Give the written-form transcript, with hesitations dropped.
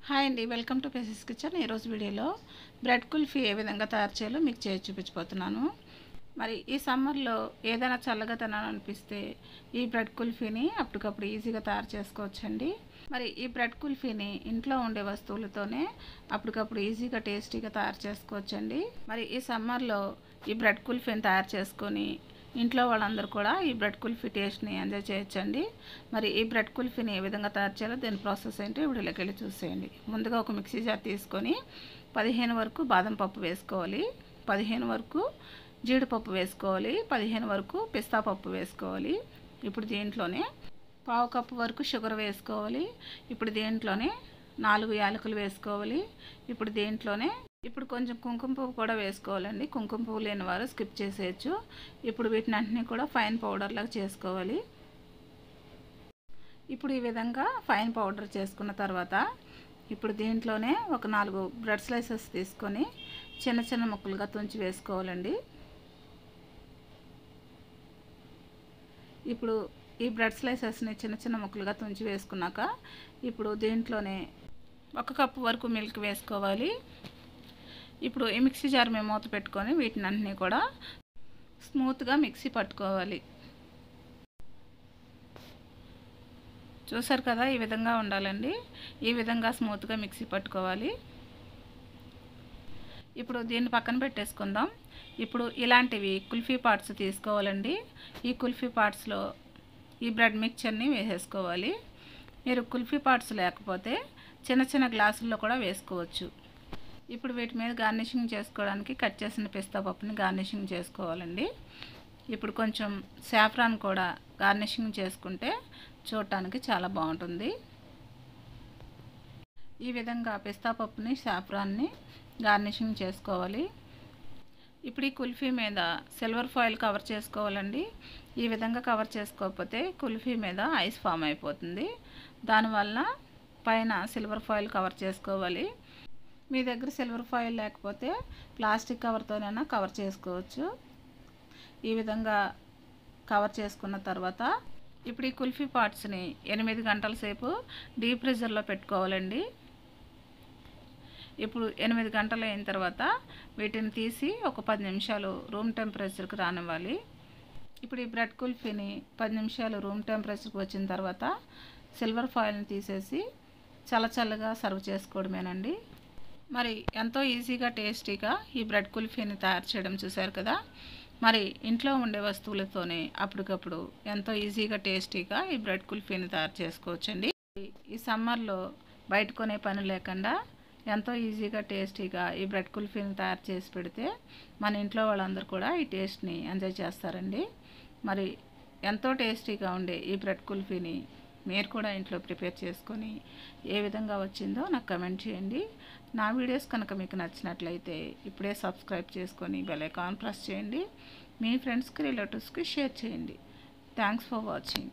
Hi అండి, welcome to phases kitchen. ఈరోజు వీడియోలో బ్రెడ్ కుల్ఫీ ఏ విధంగా తయారు చేయాలో మీకు చేసి చూపించబోతున్నాను. మరి ఈ సమ్మర్లో ఏదైనా చల్లగా తినాలనిపిస్తే ఈ బ్రెడ్ కుల్ఫీని అప్పటికప్పుడు ఈజీగా తయారు చేసుకోవచ్చండి. మరి ఈ బ్రెడ్ కుల్ఫీని ఇంట్లో ఉండే వస్తువులతోనే అప్పటికప్పుడు ఈజీగా టేస్టీగా తయారు చేసుకోవచ్చండి. మరి ఈ సమ్మర్లో ఈ బ్రెడ్ కుల్ఫీని తయారు చేసుకొని ఇంట్లో వాళ్ళందరూ కూడా ఈ బ్రెడ్ కుల్ఫీ టేస్ట్ని ఎంజాయ్ చేయొచ్చండి. మరి ఈ బ్రెడ్ కుల్ఫీని ఏ విధంగా తయారు చేయాలో దీని ప్రాసెస్ ఏంటో వీడియోలోకి వెళ్ళి చూసేయండి. ముందుగా ఒక మిక్సీ జార్ తీసుకొని 15 వరకు బాదం పప్పు వేసుకోవాలి, 15 వరకు జీడిపప్పు వేసుకోవాలి, 15 వరకు పిస్తా పప్పు వేసుకోవాలి. ఇప్పుడు దీంట్లోనే 1/2 కప్పు వరకు షుగర్ వేసుకోవాలి. ఇప్పుడు దీంట్లోనే 4 యాలకులు వేసుకోవాలి. ఇప్పుడు కొంచెం కుంకుమ పువ్వు కూడా వేసుకోవాలండి. కుంకుమ పువ్వు లేని వారు స్కిప్ చేసేయచ్చు. ఇప్పుడు వీటిని అన్నింటినీ కూడా ఫైన్ పౌడర్ లాగా చేసుకోవాలి. ఇప్పుడు ఈ విధంగా ఫైన్ పౌడర్ చేసుకున్న తర్వాత ఇప్పుడు దీంట్లోనే ఒక 4 బ్రెడ్ స్లైసెస్ తీసుకొని చిన్న చిన్న ముక్కలుగా తుంచి వేసుకోవాలండి. ఇప్పుడు ఈ బ్రెడ్ స్లైసెస్ని చిన్న చిన్న ముక్కలుగా తుంచి వేసుకున్నాక ఇప్పుడు దీంట్లోనే 1 కప్పు వరకు మిల్క్ వేసుకోవాలి. ఇప్పుడు ఈ మిక్సీ జార్ మీద మూత పెట్టుకొని వీటిని అన్నీ కూడా స్మూత్గా మిక్సీ పట్టుకోవాలి. చూసారు కదా, ఈ విధంగా ఉండాలండి. ఈ విధంగా స్మూత్గా మిక్సీ పట్టుకోవాలి. ఇప్పుడు దీన్ని పక్కన పెట్టేసుకుందాం. ఇప్పుడు ఇలాంటివి కుల్ఫీ పార్ట్స్ తీసుకోవాలండి. ఈ కుల్ఫీ పార్ట్స్లో ఈ బ్రెడ్ మిక్చర్ని వేసేసుకోవాలి. మీరు కుల్ఫీ పార్ట్స్ లేకపోతే చిన్న చిన్న గ్లాసుల్లో కూడా వేసుకోవచ్చు. ఇప్పుడు వీటి మీద గార్నిషింగ్ చేసుకోవడానికి కట్ చేసిన పిస్తా పప్పుని గార్నిషింగ్ చేసుకోవాలండి. ఇప్పుడు కొంచెం సాఫ్రాన్ కూడా గార్నిషింగ్ చేసుకుంటే చూడటానికి చాలా బాగుంటుంది. ఈ విధంగా పిస్తా పప్పుని సాఫ్రాన్ని గార్నిషింగ్ చేసుకోవాలి. ఇప్పుడు ఈ కుల్ఫీ మీద సిల్వర్ ఫాయిల్ కవర్ చేసుకోవాలండి. ఈ విధంగా కవర్ చేసుకోకపోతే కుల్ఫీ మీద ఐస్ ఫామ్ అయిపోతుంది. దానివల్ల పైన సిల్వర్ ఫాయిల్ కవర్ చేసుకోవాలి. మీ దగ్గర సిల్వర్ ఫాయిల్ లేకపోతే ప్లాస్టిక్ కవర్తోనైనా కవర్ చేసుకోవచ్చు. ఈ విధంగా కవర్ చేసుకున్న తర్వాత ఇప్పుడు ఈ కుల్ఫీ పార్ట్స్ని 8 గంటల సేపు డీప్ ఫ్రీజర్లో పెట్టుకోవాలండి. ఇప్పుడు 8 గంటలు అయిన తర్వాత వీటిని తీసి ఒక 10 నిమిషాలు రూమ్ టెంపరేచర్కి రానివ్వాలి. ఇప్పుడు ఈ బ్రెడ్ కుల్ఫీని 10 నిమిషాలు రూమ్ టెంపరేచర్కి వచ్చిన తర్వాత సిల్వర్ ఫాయిల్ని తీసేసి చల్లచల్లగా సర్వ్ చేసుకోవడమేనండి. మరి ఎంతో ఈజీగా టేస్టీగా ఈ బ్రెడ్ కుల్ఫీని తయారు చేయడం చూశారు కదా. మరి ఇంట్లో ఉండే వస్తువులతోనే అప్పటికప్పుడు ఎంతో ఈజీగా టేస్టీగా ఈ బ్రెడ్ కుల్ఫీని తయారు చేసుకోవచ్చండి. ఈ సమ్మర్లో బయట కొనే పని లేకుండా ఎంతో ఈజీగా టేస్టీగా ఈ బ్రెడ్ కుల్ఫీని తయారు చేసి పెడితే మన ఇంట్లో వాళ్ళందరూ కూడా ఈ టేస్ట్ని ఎంజాయ్ చేస్తారండి. మరి ఎంతో టేస్టీగా ఉండే ఈ బ్రెడ్ కుల్ఫీని మీరు కూడా ఇంట్లో ప్రిపేర్ చేసుకొని ఏ విధంగా వచ్చిందో నాకు కమెంట్ చేయండి. నా వీడియోస్ కనుక మీకు నచ్చినట్లయితే ఇప్పుడే సబ్స్క్రైబ్ చేసుకొని బెల్ ఐకాన్ ప్రెస్ చేయండి. మీ ఫ్రెండ్స్కి రిలేటివ్స్కి షేర్ చేయండి. Thanks for watching.